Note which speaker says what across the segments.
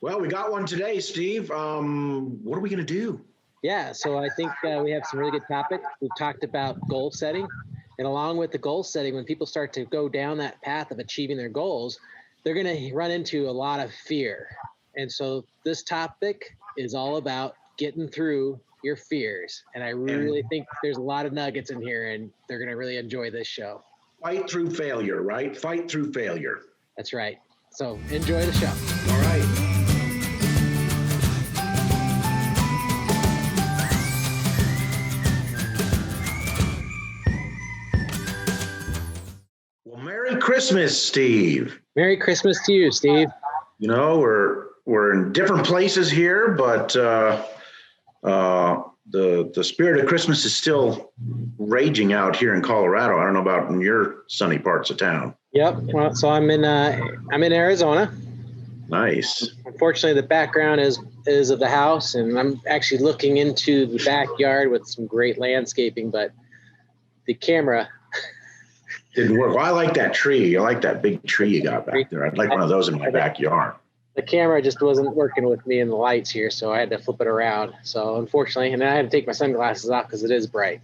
Speaker 1: Well, we got one today, Steve. What are we going to do?
Speaker 2: Yeah, so I think we have some really good topics. We've talked about goal setting. And along with the goal setting, when people start to go down that path of achieving their goals, they're going to run into a lot of fear. And so this topic is all about getting through your fears. And I really think there's a lot of nuggets in here, and they're going to really enjoy this show.
Speaker 1: Fight through failure, right? Fight through failure.
Speaker 2: That's right. So enjoy the show.
Speaker 1: All right. Well, Merry Christmas, Steve.
Speaker 2: Merry Christmas to you, Steve.
Speaker 1: You know, we're in different places here, but the spirit of Christmas is still raging out here in Colorado. I don't know about in your sunny parts of town.
Speaker 2: Yep. Well, so I'm in Arizona.
Speaker 1: Nice.
Speaker 2: Unfortunately, the background is of the house, and I'm actually looking into the backyard with some great landscaping, but the camera
Speaker 1: didn't work. Well, I like that tree. I like that big tree you got back there. I'd like one of those in my backyard.
Speaker 2: The camera just wasn't working with me in the lights here, so I had to flip it around. So unfortunately, and then I had to take my sunglasses off because it is bright.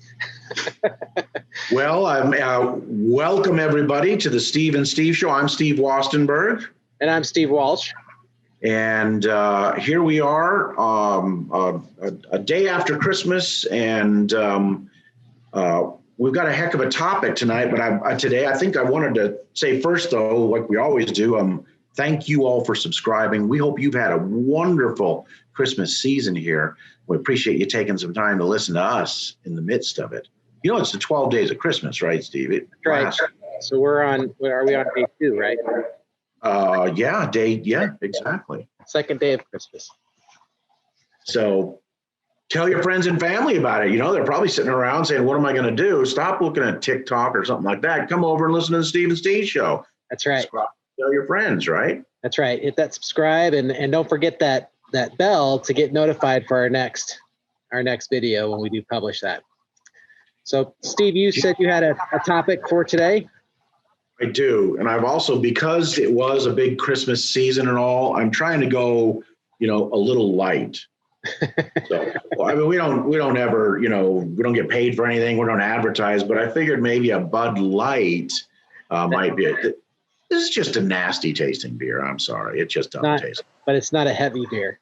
Speaker 1: Well, welcome everybody to the Steve and Steve Show. I'm Steve Wastenberg.
Speaker 2: And I'm Steve Walsh.
Speaker 1: And here we are, a day after Christmas, and we've got a heck of a topic tonight. But today, I think I wanted to say first, though, like we always do, thank you all for subscribing. We hope you've had a wonderful Christmas season here. We appreciate you taking some time to listen to us in the midst of it. You know, it's the 12 days of Christmas, right, Steve?
Speaker 2: Right. So are we on day 2, right?
Speaker 1: Yeah, exactly.
Speaker 2: Second day of Christmas.
Speaker 1: So tell your friends and family about it. You know, they're probably sitting around saying, what am I going to do? Stop looking at TikTok or something like that. Come over and listen to the Steve and Steve Show.
Speaker 2: That's right.
Speaker 1: Tell your friends, right?
Speaker 2: That's right. Hit that subscribe and don't forget that bell to get notified for our next video when we do publish that. So Steve, you said you had a topic for today.
Speaker 1: I do. And I've also, because it was a big Christmas season and all, I'm trying to go, a little light. So, I mean, we don't ever, we don't get paid for anything. We don't advertise, but I figured maybe a Bud Light might be this is just a nasty tasting beer. I'm sorry. It just doesn't taste.
Speaker 2: But it's not a heavy beer.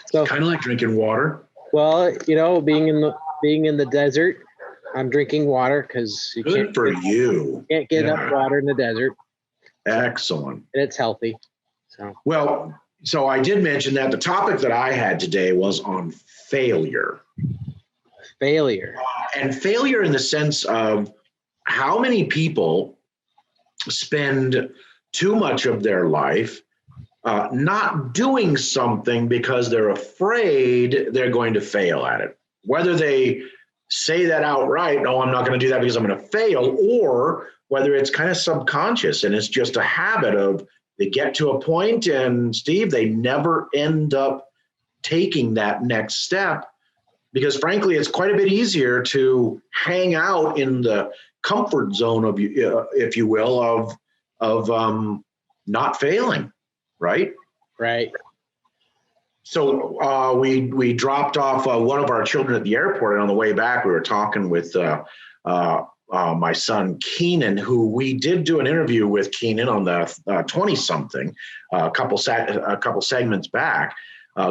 Speaker 2: So
Speaker 1: kind of like drinking water.
Speaker 2: Well, being in the desert, I'm drinking water because you can't get enough water in the desert.
Speaker 1: Excellent.
Speaker 2: And it's healthy.
Speaker 1: So I did mention that the topic that I had today was on failure. And failure in the sense of how many people spend too much of their life not doing something because they're afraid they're going to fail at it. Whether they say that outright, no, I'm not going to do that because I'm going to fail, or whether it's kind of subconscious and it's just a habit of they get to a point and, Steve, they never end up taking that next step because, frankly, it's quite a bit easier to hang out in the comfort zone of, if you will, of not failing, right?
Speaker 2: Right.
Speaker 1: So we dropped off one of our children at the airport, and on the way back, we were talking with my son Keenan, who we did do an interview with Keenan on the 20-something, a couple segments back.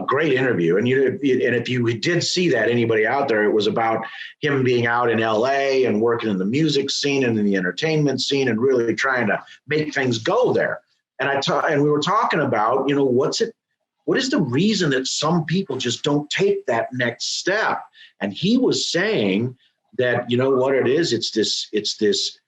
Speaker 1: Great interview, and if you did see that, anybody out there, it was about him being out in LA and working in the music scene and in the entertainment scene, and really trying to make things go there. And we were talking about, what is the reason that some people just don't take that next step? And he was saying that, what it is, it's this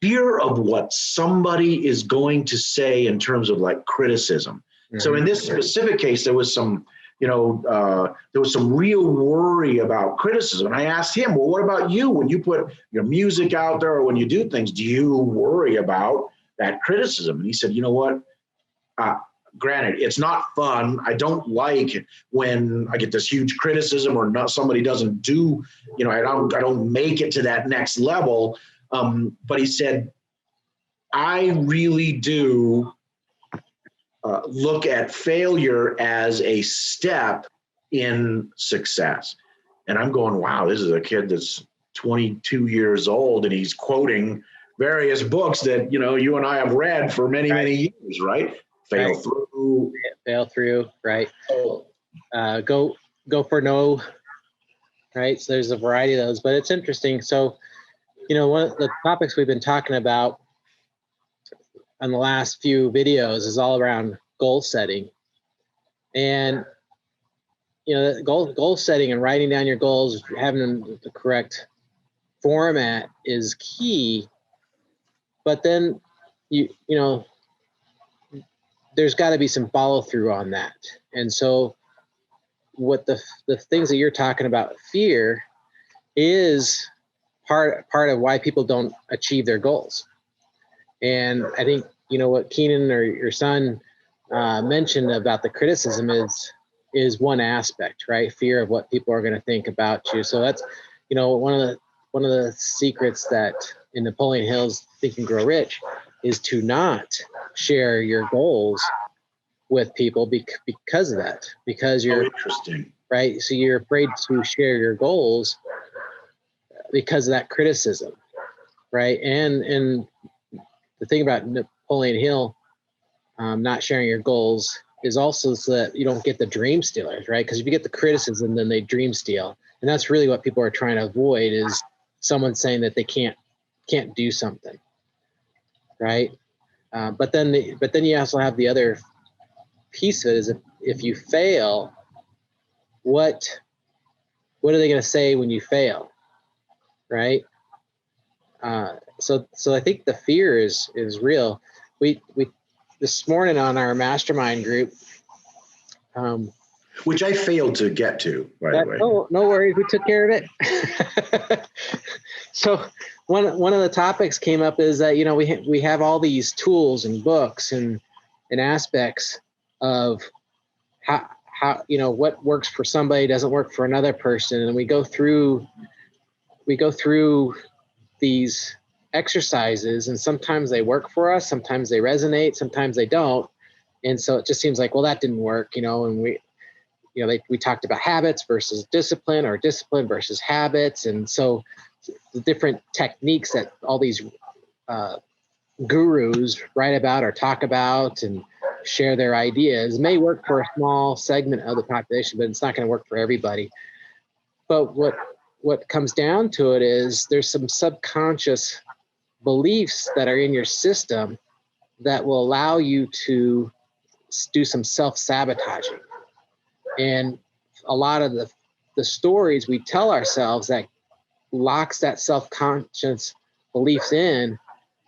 Speaker 1: fear of what somebody is going to say in terms of like criticism. Mm-hmm. So in this specific case, there was some real worry about criticism. And I asked him, well, what about you? When you put your music out there or when you do things, do you worry about that criticism? And he said, you know what? Granted, it's not fun. I don't like when I get this huge criticism or somebody doesn't do, I don't make it to that next level. But he said, I really do look at failure as a step in success. And I'm going, wow, this is a kid that's 22 years old and he's quoting various books that, you and I have read for many, many years, right? Fail through,
Speaker 2: right? Go for no, right? So there's a variety of those, but it's interesting. So, one of the topics we've been talking about on the last few videos is all around goal setting. And goal setting and writing down your goals, having them the correct format is key. But then there's got to be some follow through on that. And so what the things that you're talking about, fear, is part of why people don't achieve their goals. And I think what Keenan or your son mentioned about the criticism is one aspect, right? Fear of what people are going to think about you. So that's one of the secrets that in Napoleon Hill's Think and Grow Rich is to not share your goals with people because of that, because you're
Speaker 1: interesting,
Speaker 2: right. So you're afraid to share your goals because of that criticism, right? And the thing about Napoleon Hill not sharing your goals is also so that you don't get the dream stealers, right? Because if you get the criticism, then they dream steal, and that's really what people are trying to avoid, is someone saying that they can't do something, right? But then you also have the other piece of it is if you fail, what are they going to say when you fail, right? So I think the fear is real. We this morning on our mastermind group,
Speaker 1: which I failed to get to, by the way.
Speaker 2: No worries, we took care of it. So one of the topics came up is that we have all these tools and books and aspects of how what works for somebody doesn't work for another person, and we go through these exercises, and sometimes they work for us, sometimes they resonate, sometimes they don't, and so it just seems like, well, that didn't work, and we talked about habits versus discipline, or discipline versus habits, and so the different techniques that all these gurus write about or talk about and share their ideas may work for a small segment of the population, but it's not going to work for everybody. But what comes down to it is there's some subconscious beliefs that are in your system that will allow you to do some self-sabotaging. And a lot of the stories we tell ourselves that locks that self-conscious beliefs in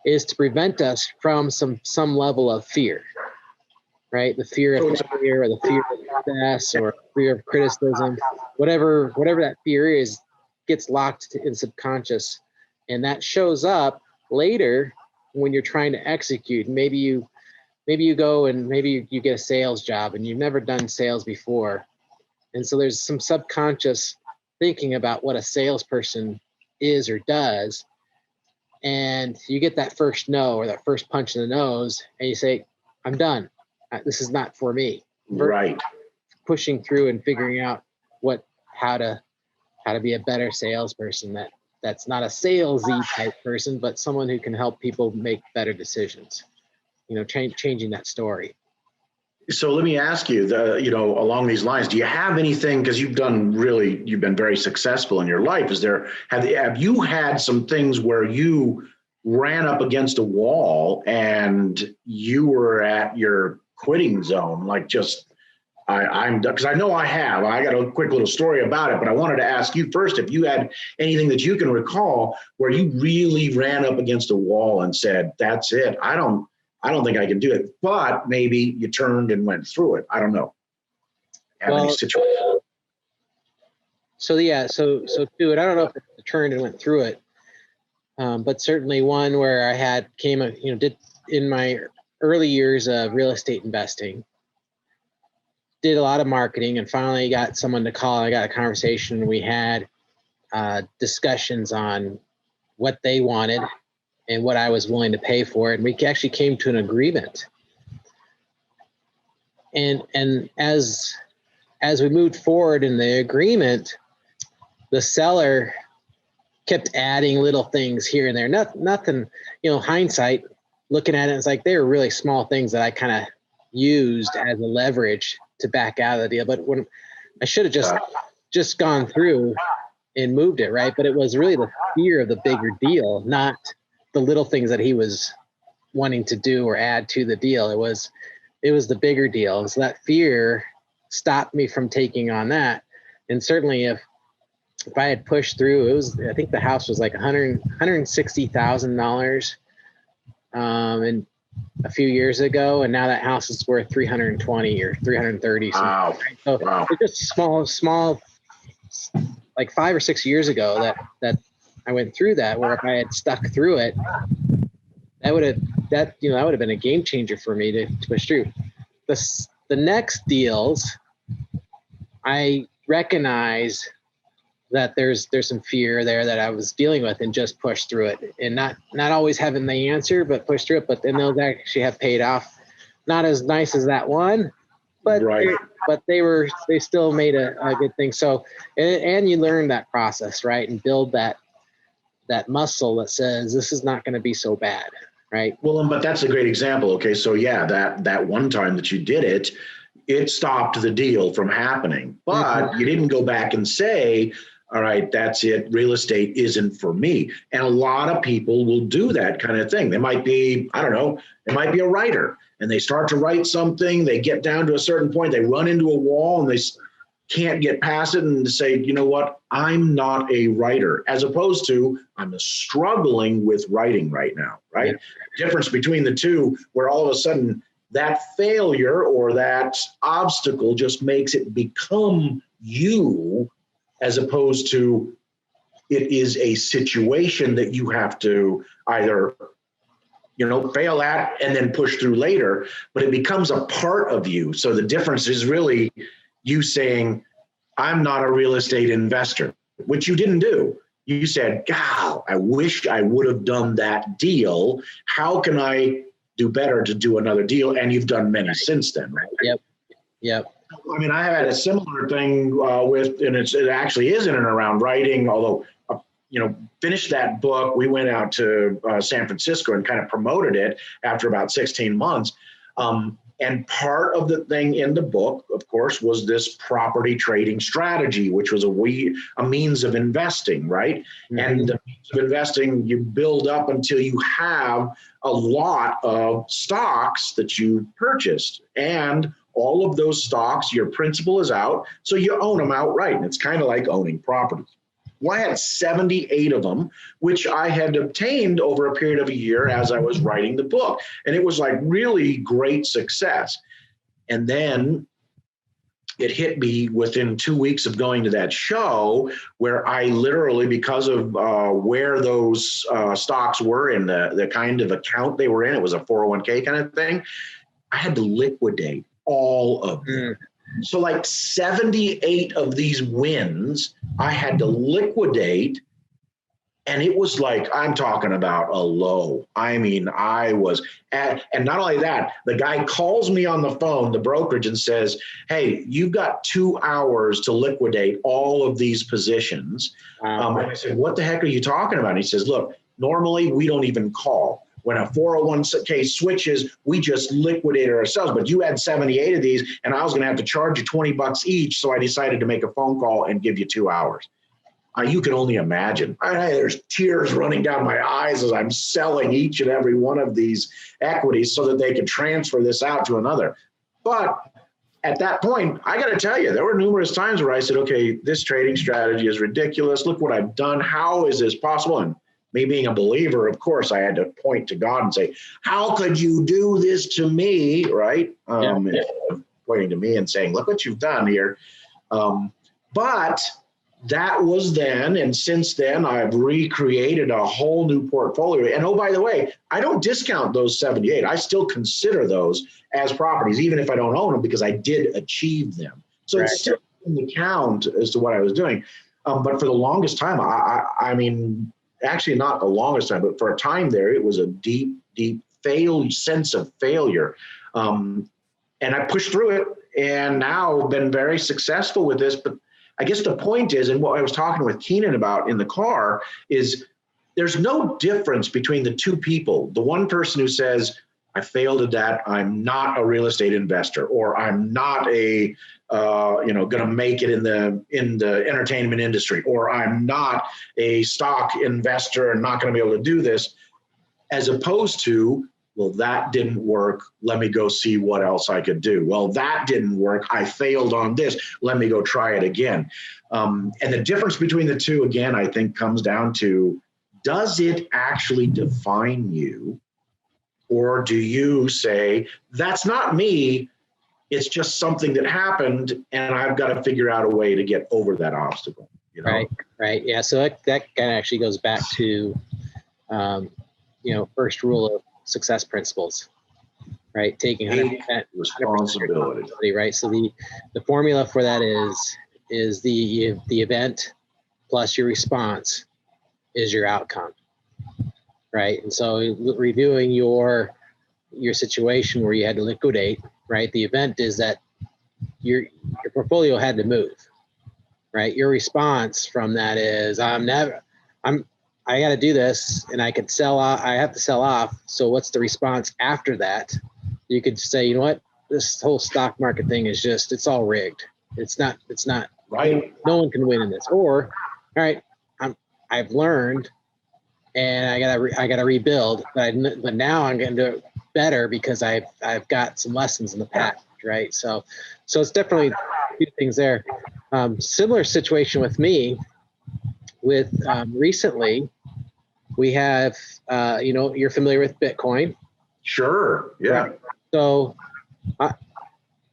Speaker 2: is to prevent us from some level of fear, right? The fear of failure, or the fear of success, or fear of criticism, whatever that fear is, gets locked in subconscious, and that shows up later when you're trying to execute. Maybe you go and maybe you get a sales job and you've never done sales before, and so there's some subconscious thinking about what a salesperson is or does, and you get that first no or that first punch in the nose, and you say, I'm done. This is not for me.
Speaker 1: Right.
Speaker 2: Pushing through and figuring out how to be a better salesperson that's not a salesy type person, but someone who can help people make better decisions. Changing that story.
Speaker 1: So let me ask you, along these lines, do you have anything, because you've been very successful in your life. Have you had some things where you ran up against a wall and you were at your quitting zone? Like, just, I'm done, because I know I have. I got a quick little story about it, but I wanted to ask you first if you had anything that you can recall where you really ran up against a wall and said, that's it. I don't think I can do it, but maybe you turned and went through it. I don't know.
Speaker 2: So do it. I don't know if I turned and went through it, but certainly one where I did in my early years of real estate investing, did a lot of marketing, and finally got someone to call. I got a conversation, and we had discussions on what they wanted and what I was willing to pay for it. And we actually came to an agreement. And as we moved forward in the agreement, the seller kept adding little things here and there. Nothing, hindsight, looking at it, it's like they were really small things that I kind of used as a leverage to back out of the deal. But when I should have just gone through and moved it, right? But it was really the fear of the bigger deal, not the little things that he was wanting to do or add to the deal. It was the bigger deal. And so that fear stopped me from taking on that. And certainly if I had pushed through, I think the house was like $160,000 and a few years ago, and now that house is worth 320 or 330.
Speaker 1: Wow.
Speaker 2: So
Speaker 1: Wow.
Speaker 2: it's just small, like 5 or 6 years ago that I went through that, where if I had stuck through it, that would have been a game changer for me to push through. The next deals, I recognize that there's some fear there that I was dealing with, and just pushed through it, and not always having the answer, but pushed through it. But then those actually have paid off. Not as nice as that one, but
Speaker 1: Right.
Speaker 2: they still made a good thing. So, and you learn that process, right? And build that muscle that says, this is not going to be so bad. Right.
Speaker 1: Well, but that's a great example. Okay. So yeah, that one time that you did it, it stopped the deal from happening, but you didn't go back and say, all right, that's it. Real estate isn't for me. And a lot of people will do that kind of thing. They might be, I don't know, they might be a writer, and they start to write something. They get down to a certain point, they run into a wall, and they can't get past it, and say, you know what, I'm not a writer, as opposed to I'm struggling with writing right now, right? Yeah. Difference between the two, where all of a sudden that failure or that obstacle just makes it become you, as opposed to it is a situation that you have to either, fail at and then push through later, but it becomes a part of you. So the difference is really you saying, I'm not a real estate investor, which you didn't do. You said, God, I wish I would have done that deal. How can I do better to do another deal? And you've done many since then, right?
Speaker 2: Yep.
Speaker 1: I mean, I had a similar thing and it actually is in and around writing, although, finished that book. We went out to San Francisco and kind of promoted it after about 16 months. And part of the thing in the book, of course, was this property trading strategy, which was a means of investing, right? Mm-hmm. And the means of investing, you build up until you have a lot of stocks that you purchased. And all of those stocks, your principal is out, so you own them outright. And it's kind of like owning properties. Well, I had 78 of them, which I had obtained over a period of a year as I was writing the book. And it was like really great success. And then it hit me within 2 weeks of going to that show, where I literally, because of where those stocks were in the kind of account they were in, it was a 401k kind of thing, I had to liquidate all of them. So like 78 of these wins I had to liquidate. And it was like, I'm talking about a low. I mean, I was and not only that, the guy calls me on the phone, the brokerage, and says, hey, you've got 2 hours to liquidate all of these positions. And I said, what the heck are you talking about? And he says, look, normally we don't even call. When a 401k switches, we just liquidate it ourselves. But you had 78 of these, and I was going to have to charge you $20 each. So I decided to make a phone call and give you 2 hours. You can only imagine. There's tears running down my eyes as I'm selling each and every one of these equities so that they can transfer this out to another. But at that point, I got to tell you, there were numerous times where I said, okay, this trading strategy is ridiculous. Look what I've done. How is this possible? And me being a believer, of course, I had to point to God and say, how could you do this to me, right? Instead of pointing to me and saying, look what you've done here. But that was then, and since then, I've recreated a whole new portfolio. And oh, by the way, I don't discount those 78. I still consider those as properties, even if I don't own them, because I did achieve them. So It's still in the count as to what I was doing. But for the longest time, I mean, actually not the longest time, but for a time there, it was a deep sense of failure. and I pushed through it, and now been very successful with this. But I guess the point is, and what I was talking with Keenan about in the car is, there's no difference between the two people. The one person who says, I failed at that, I'm not a real estate investor, or I'm not a going to make it in the entertainment industry, or I'm not a stock investor and not going to be able to do this, as opposed to, well, that didn't work, let me go see what else I could do. Well, that didn't work, I failed on this, let me go try it again. And the difference between the two, again, I think comes down to, does it actually define you? Or do you say, that's not me, it's just something that happened and I've got to figure out a way to get over that obstacle? You know?
Speaker 2: Right. Yeah. So that kind of actually goes back to, first rule of success principles, right? Taking 100%
Speaker 1: responsibility,
Speaker 2: right? So the formula for that is the event plus your response is your outcome, right? And so reviewing your situation where you had to liquidate, right? The event is that your portfolio had to move, right? Your response from that is, I got to do this, and I have to sell off. So what's the response after that? You could say, you know what, this whole stock market thing is it's all rigged. It's not
Speaker 1: right.
Speaker 2: No one can win in this. Or, all right, I've learned, and I gotta rebuild, but now I'm going to do it better because I've got some lessons in the past, right? So it's definitely a few things there. Similar situation with me. With recently, we have you're familiar with Bitcoin.
Speaker 1: Sure. Yeah.
Speaker 2: Right?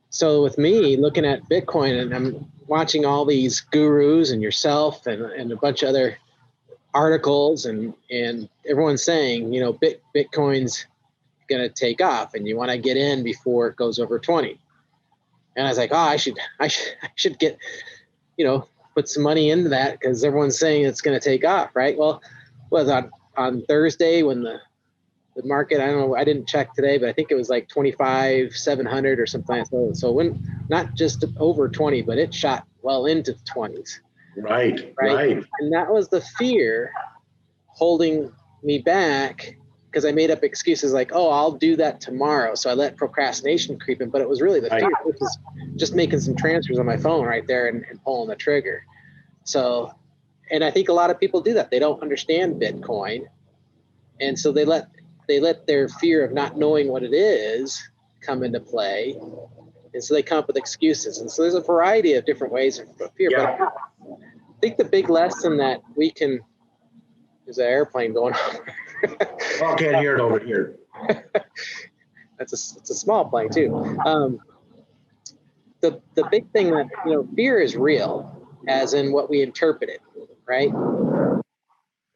Speaker 2: So with me looking at Bitcoin, and I'm watching all these gurus and yourself and a bunch of other articles, and everyone's saying, Bitcoin's going to take off and you want to get in before it goes over 20. And I was like, I should get, put some money into that because everyone's saying it's going to take off, right? Well, on Thursday when the market, I don't know, I didn't check today, but I think it was like 25,700 or something. So when not just over 20, but it shot well into the 20s.
Speaker 1: Right.
Speaker 2: And that was the fear holding me back, because I made up excuses like, I'll do that tomorrow. So I let procrastination creep in, but it was really the fear, which is just making some transfers on my phone right there and pulling the trigger. So, and I think a lot of people do that. They don't understand Bitcoin. And so they let their fear of not knowing what it is come into play. And so they come up with excuses. And so there's a variety of different ways of fear.
Speaker 1: Yeah.
Speaker 2: But I think the big lesson that we can, there's an airplane going on.
Speaker 1: I can't hear it over here.
Speaker 2: It's a small plane too. The big thing that, fear is real, as in what we interpret it, right?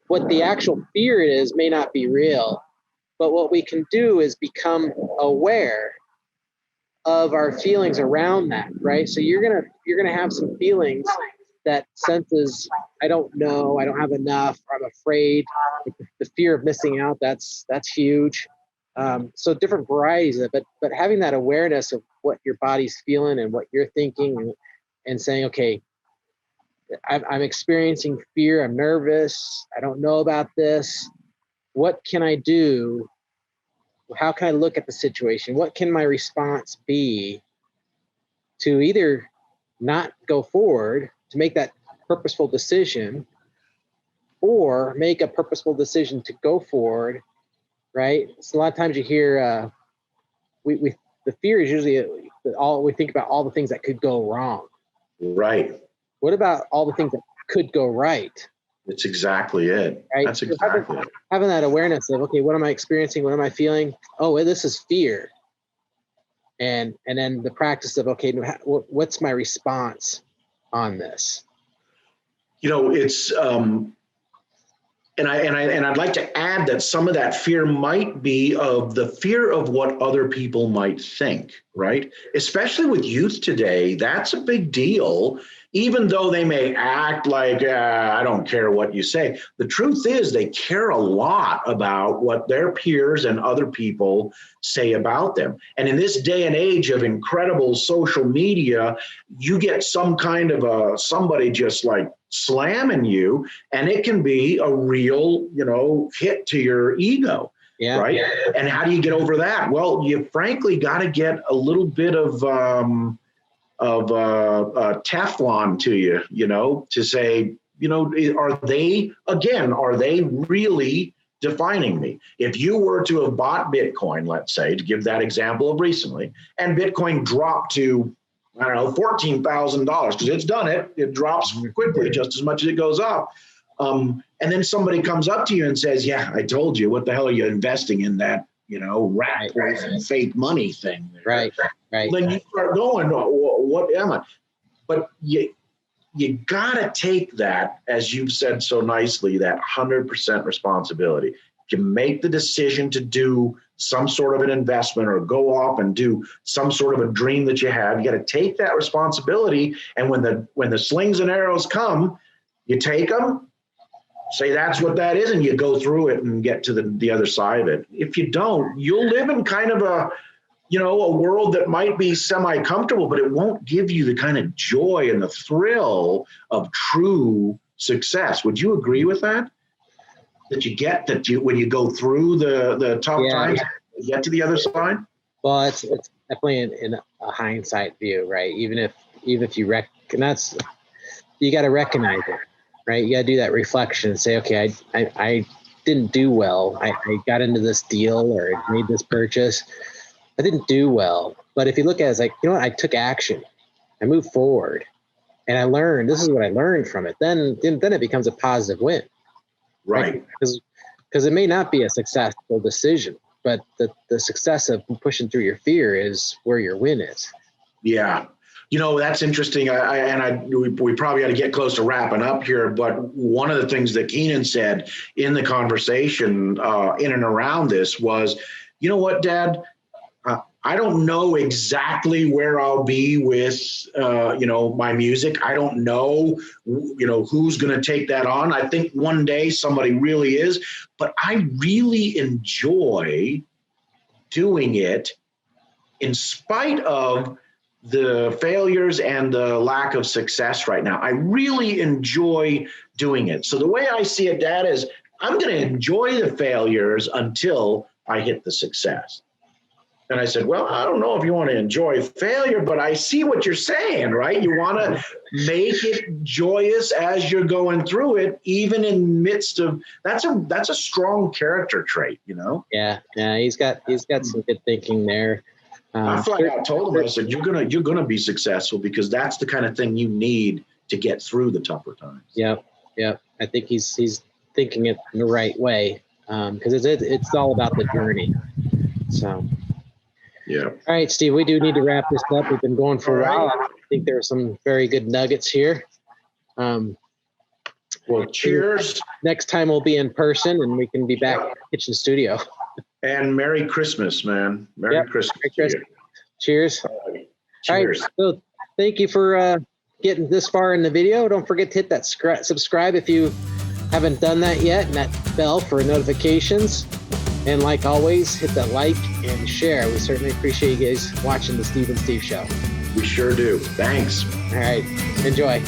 Speaker 2: What the actual fear is may not be real, but what we can do is become aware of our feelings around that, right? So you're gonna have some feelings that senses, I don't know, I don't have enough, or I'm afraid. The fear of missing out, that's huge. So different varieties of it, but having that awareness of what your body's feeling and what you're thinking, and saying, okay, I'm experiencing fear, I'm nervous, I don't know about this. What can I do? How can I look at the situation? What can my response be to either not go forward, to make that purposeful decision, or make a purposeful decision to go forward, right? So a lot of times you hear, the fear is usually we think about all the things that could go wrong.
Speaker 1: Right.
Speaker 2: What about all the things that could go right?
Speaker 1: That's exactly it.
Speaker 2: Right?
Speaker 1: That's exactly it.
Speaker 2: Having that awareness of, okay, what am I experiencing? What am I feeling? Oh, this is fear. And then the practice of, okay, what's my response on this?
Speaker 1: It's I'd like to add that some of that fear might be of the fear of what other people might think, right? Especially with youth today, that's a big deal. Even though they may act like, I don't care what you say. The truth is they care a lot about what their peers and other people say about them. And in this day and age of incredible social media, you get some kind of somebody just like slamming you, and it can be a real, hit to your ego. Yeah. Right. Yeah. And how do you get over that? Well, you frankly got to get a little bit of Teflon to you, to say, are they really defining me? If you were to have bought Bitcoin, let's say, to give that example of recently, and Bitcoin dropped to, I don't know, $14,000, because it's done it. It drops quickly, just as much as it goes up. And then somebody comes up to you and says, yeah, I told you, what the hell are you investing in that, rat poison, fake money thing?
Speaker 2: Right.
Speaker 1: Then you start going, what am I? But you gotta take that, as you've said so nicely, that 100% responsibility. You make the decision to do some sort of an investment or go off and do some sort of a dream that you have. You got to take that responsibility. And when the slings and arrows come, you take them, say that's what that is, and you go through it and get to the other side of it. If you don't, you'll live in kind of a world that might be semi-comfortable, but it won't give you the kind of joy and the thrill of true success. Would you agree with that? That you get when you go through the tough times, you get to the other side?
Speaker 2: Well, it's definitely in a hindsight view, right? Even if you you got to recognize it, right? You got to do that reflection and say, okay, I didn't do well. I got into this deal or made this purchase. I didn't do well. But if you look at it as like, I took action. I moved forward and I learned, this is what I learned from it. Then it becomes a positive win.
Speaker 1: Right.
Speaker 2: Because it may not be a successful decision, but the success of pushing through your fear is where your win is.
Speaker 1: Yeah. That's interesting. We probably got to get close to wrapping up here. But one of the things that Keenan said in the conversation in and around this was, you know what, Dad? I don't know exactly where I'll be with, my music. I don't know, who's going to take that on. I think one day somebody really is, but I really enjoy doing it in spite of the failures and the lack of success right now. I really enjoy doing it. So the way I see it, Dad, is I'm going to enjoy the failures until I hit the success. And I said, well, I don't know if you want to enjoy failure, but I see what you're saying, right? You want to make it joyous as you're going through it, even in midst of, that's a strong character trait,
Speaker 2: Yeah. He's got some good thinking there.
Speaker 1: I flat out told him, I said, you're gonna be successful because that's the kind of thing you need to get through the tougher times.
Speaker 2: Yeah. I think he's thinking it in the right way because it's all about the journey. So.
Speaker 1: Yeah.
Speaker 2: All right, Steve, we do need to wrap this up. We've been going for a while. I think there are some very good nuggets here.
Speaker 1: Well, cheers.
Speaker 2: Next time we'll be in person and we can be back in the kitchen studio.
Speaker 1: And Merry Christmas, man. Merry Christmas.
Speaker 2: Merry Christmas. Cheers.
Speaker 1: Cheers.
Speaker 2: All right, so thank you for getting this far in the video. Don't forget to hit that subscribe if you haven't done that yet, and that bell for notifications. And like always, hit that like and share. We certainly appreciate you guys watching the Steve and Steve Show.
Speaker 1: We sure do. Thanks.
Speaker 2: All right. Enjoy.